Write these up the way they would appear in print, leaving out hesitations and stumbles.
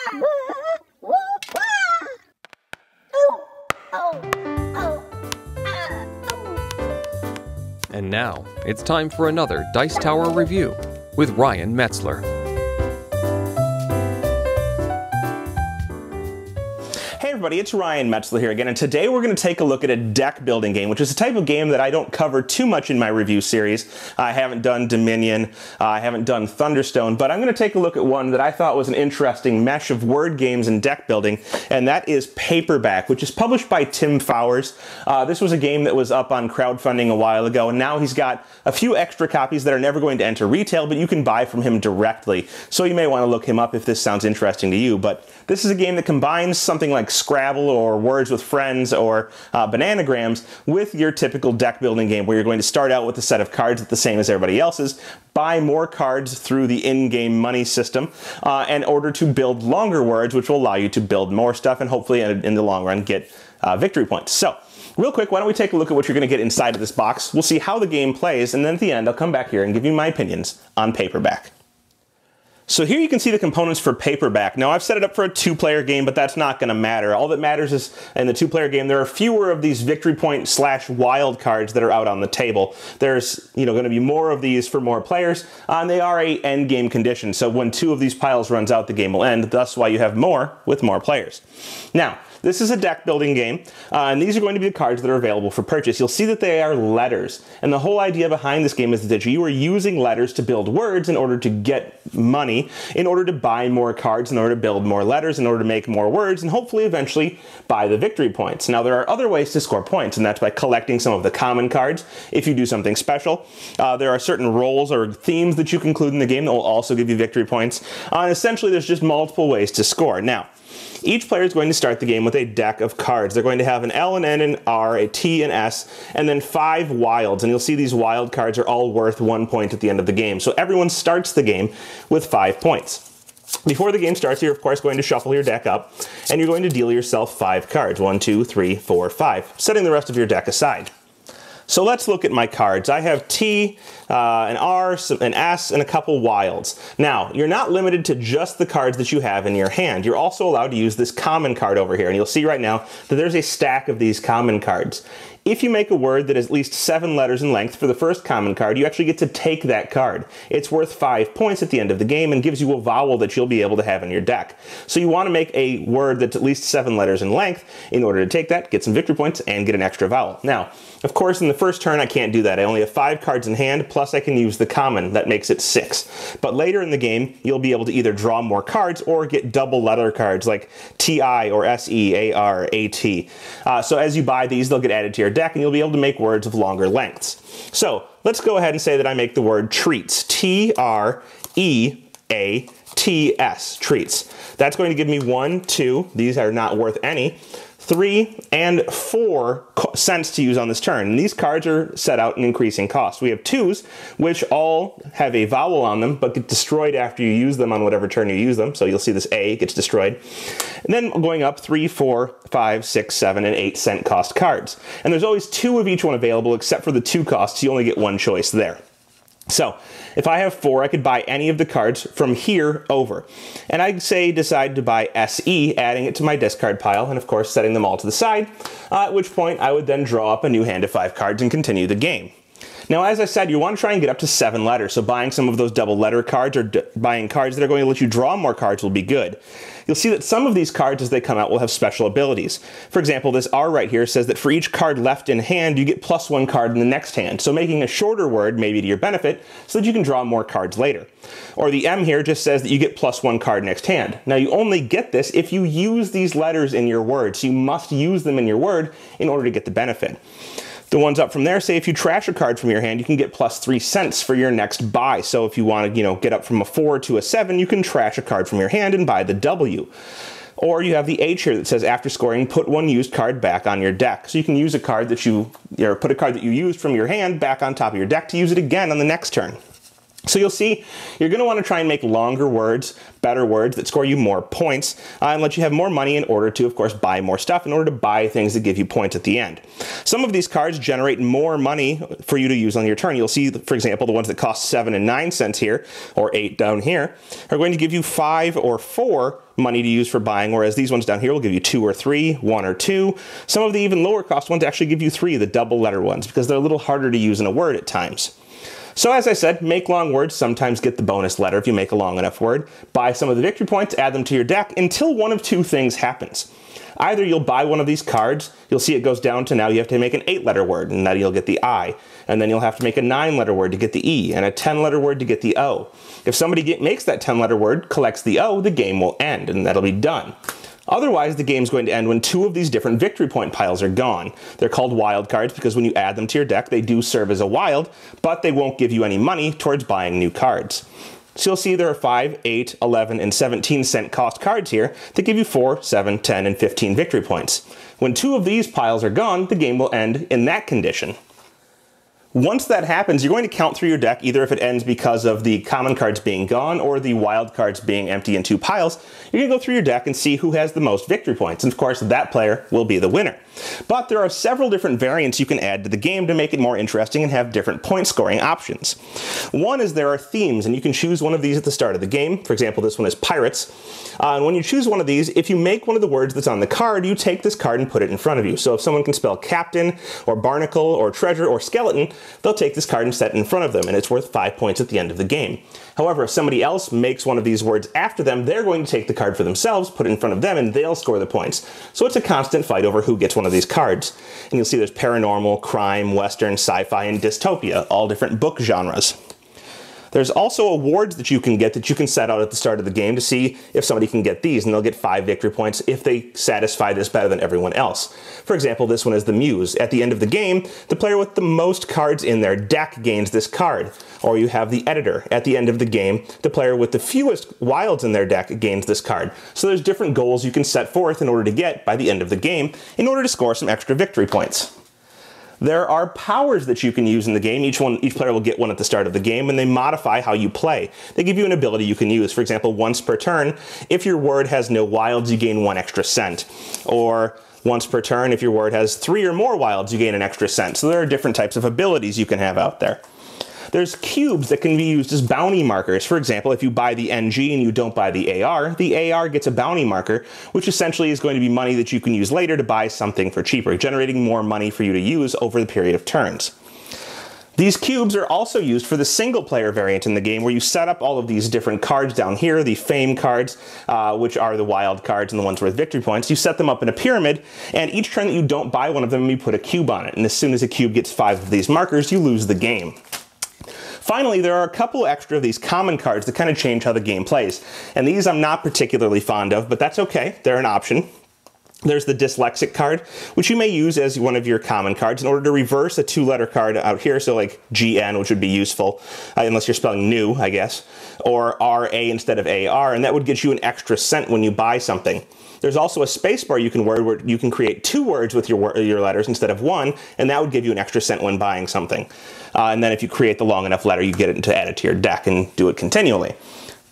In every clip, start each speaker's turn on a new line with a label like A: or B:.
A: And now, it's time for another Dice Tower review with Ryan Metzler.
B: Hey everybody, it's Ryan Metzler here again, and today we're going to take a look at a deck building game, which is a type of game that I don't cover too much in my review series. I haven't done Dominion, I haven't done Thunderstone, but I'm going to take a look at one that I thought was an interesting mesh of word games and deck building, and that is Paperback, which is published by Tim Fowers. This was a game that was up on crowdfunding a while ago, and now he's got a few extra copies that are never going to enter retail, but you can buy from him directly. So you may want to look him up if this sounds interesting to you, but this is a game that combines something like Scrabble or Words with Friends or Bananagrams with your typical deck building game where you're going to start out with a set of cards that's the same as everybody else's, buy more cards through the in-game money system in order to build longer words, which will allow you to build more stuff and hopefully in the long run get victory points. So real quick, why don't we take a look at what you're going to get inside of this box. We'll see how the game plays, and then at the end I'll come back here and give you my opinions on Paperback. So here you can see the components for Paperback. Now I've set it up for a two-player game, but that's not going to matter. All that matters is in the two-player game there are fewer of these victory point / wild cards that are out on the table. There's going to be more of these for more players, and they are a end game condition. So when two of these piles runs out, the game will end. Thus why you have more with more players. Now, this is a deck building game, and these are going to be the cards that are available for purchase. You'll see that they are letters, and the whole idea behind this game is that you are using letters to build words in order to get money, in order to buy more cards, in order to build more letters, in order to make more words, and hopefully eventually buy the victory points. Now there are other ways to score points, and that's by collecting some of the common cards if you do something special. There are certain roles or themes that you can include in the game that will also give you victory points, and essentially there's just multiple ways to score. Now, each player is going to start the game with a deck of cards. They're going to have an L, an N, an R, a T, an S, and then 5 wilds. And you'll see these wild cards are all worth 1 point at the end of the game. So everyone starts the game with 5 points. Before the game starts, you're of course going to shuffle your deck up, and you're going to deal yourself 5 cards. 1, 2, 3, 4, 5, setting the rest of your deck aside. So let's look at my cards. I have T, an R, an S, and a couple wilds. Now, you're not limited to just the cards that you have in your hand. You're also allowed to use this common card over here, and you'll see right now that there's a stack of these common cards. If you make a word that is at least 7 letters in length for the first common card, you actually get to take that card. It's worth 5 points at the end of the game and gives you a vowel that you'll be able to have in your deck. So you want to make a word that's at least 7 letters in length in order to take that, get some victory points, and get an extra vowel. Now, of course, in the first turn, I can't do that. I only have 5 cards in hand, plus I can use the common. That makes it 6. But later in the game, you'll be able to either draw more cards or get double letter cards like TI or SE, AR, AT. So as you buy these, they'll get added to your deck, and you'll be able to make words of longer lengths. So let's go ahead and say that I make the word treats. T-R-E-A-T-S, treats. That's going to give me 1, 2, these are not worth any, 3, and 4 cents to use on this turn. And these cards are set out in increasing cost. We have 2s, which all have a vowel on them, but get destroyed after you use them on whatever turn you use them. So you'll see this A gets destroyed. And then going up 3, 4, 5, 6, 7, and 8 cent cost cards. And there's always 2 of each one available, except for the 2 costs. You only get 1 choice there. So, if I have 4, I could buy any of the cards from here over. And I'd say decide to buy SE, adding it to my discard pile, and of course setting them all to the side, at which point I would then draw up a new hand of 5 cards and continue the game. Now, as I said, you want to try and get up to 7 letters, so buying some of those double letter cards or buying cards that are going to let you draw more cards will be good. You'll see that some of these cards as they come out will have special abilities. For example, this R right here says that for each card left in hand, you get +1 card in the next hand, so making a shorter word may be to your benefit so that you can draw more cards later. Or the M here just says that you get +1 card next hand. Now, you only get this if you use these letters in your word, so you must use them in your word in order to get the benefit. The ones up from there say if you trash a card from your hand, you can get +3 cents for your next buy. So if you want to, get up from a 4 to a 7, you can trash a card from your hand and buy the W. Or you have the H here that says after scoring, put 1 used card back on your deck. So you can use a card that put a card that you used from your hand back on top of your deck to use it again on the next turn. So you'll see you're going to want to try and make longer words, better words that score you more points, and let you have more money in order to, of course, buy more stuff, in order to buy things that give you points at the end. Some of these cards generate more money for you to use on your turn. You'll see, for example, the ones that cost 7 and 9 cents here, or 8 down here, are going to give you 5 or 4 money to use for buying, whereas these ones down here will give you 2 or 3, 1 or 2. Some of the even lower cost ones actually give you 3, the double letter ones, because they're a little harder to use in a word at times. So as I said, make long words, sometimes get the bonus letter if you make a long enough word. Buy some of the victory points, add them to your deck until one of two things happens. Either you'll buy one of these cards, you'll see it goes down to now you have to make an 8-letter word, and that you'll get the I. And then you'll have to make a 9-letter word to get the E, and a 10-letter word to get the O. If somebody makes that 10-letter word, collects the O, the game will end, and that'll be done. Otherwise, the game's going to end when 2 of these different victory point piles are gone. They're called wild cards because when you add them to your deck, they do serve as a wild, but they won't give you any money towards buying new cards. So you'll see there are 5, 8, 11, and 17 cent cost cards here that give you 4, 7, 10, and 15 victory points. When 2 of these piles are gone, the game will end in that condition. Once that happens, you're going to count through your deck, either if it ends because of the common cards being gone or the wild cards being empty in 2 piles. You're going to go through your deck and see who has the most victory points, and of course that player will be the winner. But there are several different variants you can add to the game to make it more interesting and have different point scoring options. One is there are themes, and you can choose one of these at the start of the game. For example, this one is Pirates. And when you choose one of these, if you make one of the words that's on the card, you take this card and put it in front of you. So if someone can spell captain, or barnacle, or treasure, or skeleton, they'll take this card and set it in front of them, and it's worth 5 points at the end of the game. However, if somebody else makes one of these words after them, they're going to take the card for themselves, put it in front of them, and they'll score the points. So it's a constant fight over who gets one of these cards. And you'll see there's paranormal, crime, western, sci-fi, and dystopia, all different book genres. There's also awards that you can get that you can set out at the start of the game to see if somebody can get these, and they'll get 5 victory points if they satisfy this better than everyone else. For example, this one is the Muse. At the end of the game, the player with the most cards in their deck gains this card. Or you have the Editor. At the end of the game, the player with the fewest wilds in their deck gains this card. So there's different goals you can set forth in order to get by the end of the game in order to score some extra victory points. There are powers that you can use in the game. Each player will get one at the start of the game, and they modify how you play. They give you an ability you can use. For example, once per turn, if your word has no wilds, you gain 1 extra cent. Or once per turn, if your word has 3 or more wilds, you gain an extra cent. So there are different types of abilities you can have out there. There's cubes that can be used as bounty markers. For example, if you buy the NG and you don't buy the AR gets a bounty marker, which essentially is going to be money that you can use later to buy something for cheaper, generating more money for you to use over the period of turns. These cubes are also used for the single player variant in the game, where you set up all of these different cards down here, the fame cards, which are the wild cards and the ones worth victory points. You set them up in a pyramid, and each turn that you don't buy one of them, you put a cube on it. And as soon as a cube gets 5 of these markers, you lose the game. Finally, there are a couple extra of these common cards that kind of change how the game plays. And these I'm not particularly fond of, but that's okay. They're an option. There's the dyslexic card, which you may use as one of your common cards in order to reverse a 2-letter card out here, so like GN, which would be useful, unless you're spelling new, I guess, or RA instead of AR, and that would get you an extra cent when you buy something. There's also a spacebar you can where you can create 2 words with your letters instead of 1, and that would give you an extra cent when buying something. And then if you create the long enough letter, you get it to add it to your deck and do it continually.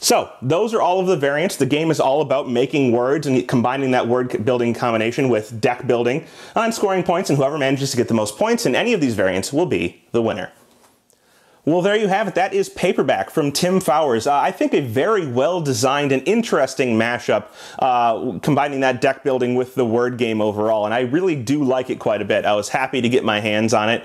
B: So those are all of the variants. The game is all about making words and combining that word building combination with deck building and scoring points, and whoever manages to get the most points in any of these variants will be the winner. Well, there you have it. That is Paperback from Tim Fowers. I think a very well-designed and interesting mashup, combining that deck building with the word game overall, and I really do like it quite a bit. I was happy to get my hands on it.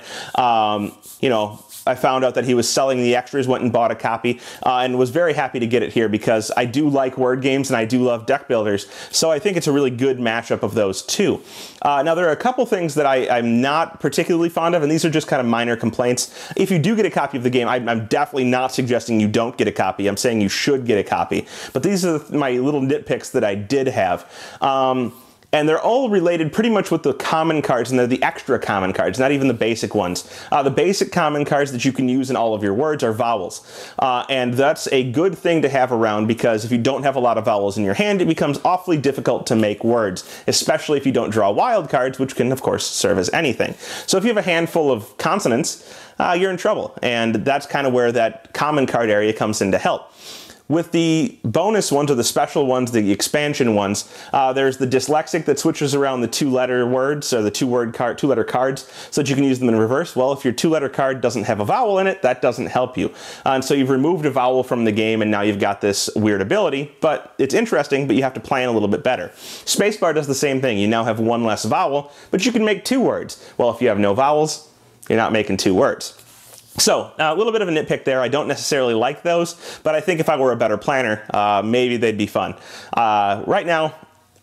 B: You know, I found out that he was selling the extras, went and bought a copy, and was very happy to get it here because I do like word games and I do love deck builders, so I think it's a really good mashup of those two. Now, there are a couple things that I'm not particularly fond of, and these are just kind of minor complaints. If you do get a copy of the game, I'm definitely not suggesting you don't get a copy. I'm saying you should get a copy, but these are my little nitpicks that I did have. And they're all related pretty much with the common cards, and they're the extra common cards, not even the basic ones. The basic common cards that you can use in all of your words are vowels. And that's a good thing to have around, because if you don't have a lot of vowels in your hand, it becomes awfully difficult to make words, especially if you don't draw wild cards, which can, of course, serve as anything. So if you have a handful of consonants, you're in trouble. And that's kind of where that common card area comes in to help. With the bonus ones, or the special ones, the expansion ones, there's the dyslexic that switches around the two-letter words, or the two-letter cards, so that you can use them in reverse. Well, if your two-letter card doesn't have a vowel in it, that doesn't help you. And so you've removed a vowel from the game, and now you've got this weird ability, but it's interesting, but you have to plan a little bit better. Spacebar does the same thing. You now have one less vowel, but you can make two words. Well, if you have no vowels, you're not making two words. So, a little bit of a nitpick there. I don't necessarily like those, but I think if I were a better planner, maybe they'd be fun. Right now,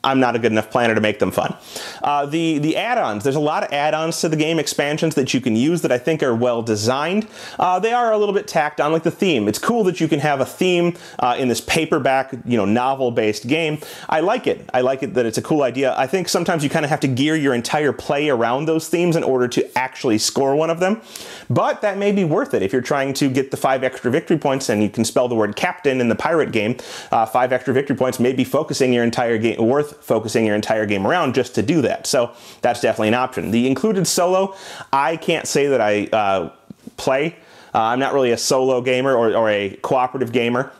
B: I'm not a good enough planner to make them fun. The add-ons, there's a lot of add-ons to the game, expansions that you can use that I think are well designed. They are a little bit tacked on, like the theme. It's cool that you can have a theme in this paperback, novel-based game. I like it. I like it that it's a cool idea. I think sometimes you kind of have to gear your entire play around those themes in order to actually score one of them. But that may be worth it if you're trying to get the 5 extra victory points, and you can spell the word captain in the pirate game. 5 extra victory points may be focusing your entire game, focusing your entire game around just to do that. So that's definitely an option. The included solo, I can't say that I play. I'm not really a solo gamer or a cooperative gamer.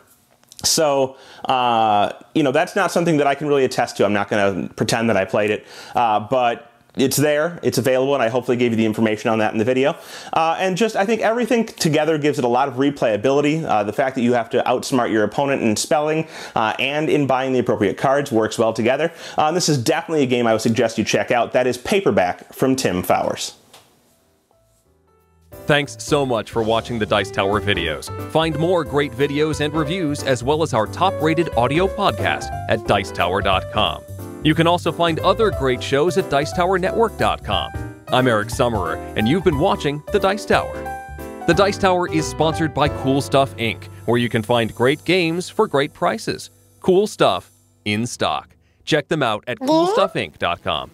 B: So, that's not something that I can really attest to. I'm not going to pretend that I played it, but it's there, it's available, and I hopefully gave you the information on that in the video. And I think everything together gives it a lot of replayability. The fact that you have to outsmart your opponent in spelling and in buying the appropriate cards works well together. This is definitely a game I would suggest you check out. That is Paperback from Tim Fowers.
A: Thanks so much for watching the Dice Tower videos. Find more great videos and reviews, as well as our top-rated audio podcast at Dicetower.com. You can also find other great shows at Dicetowernetwork.com. I'm Eric Summerer, and you've been watching The Dice Tower. The Dice Tower is sponsored by Cool Stuff Inc., where you can find great games for great prices. Cool stuff in stock. Check them out at CoolStuffInc.com.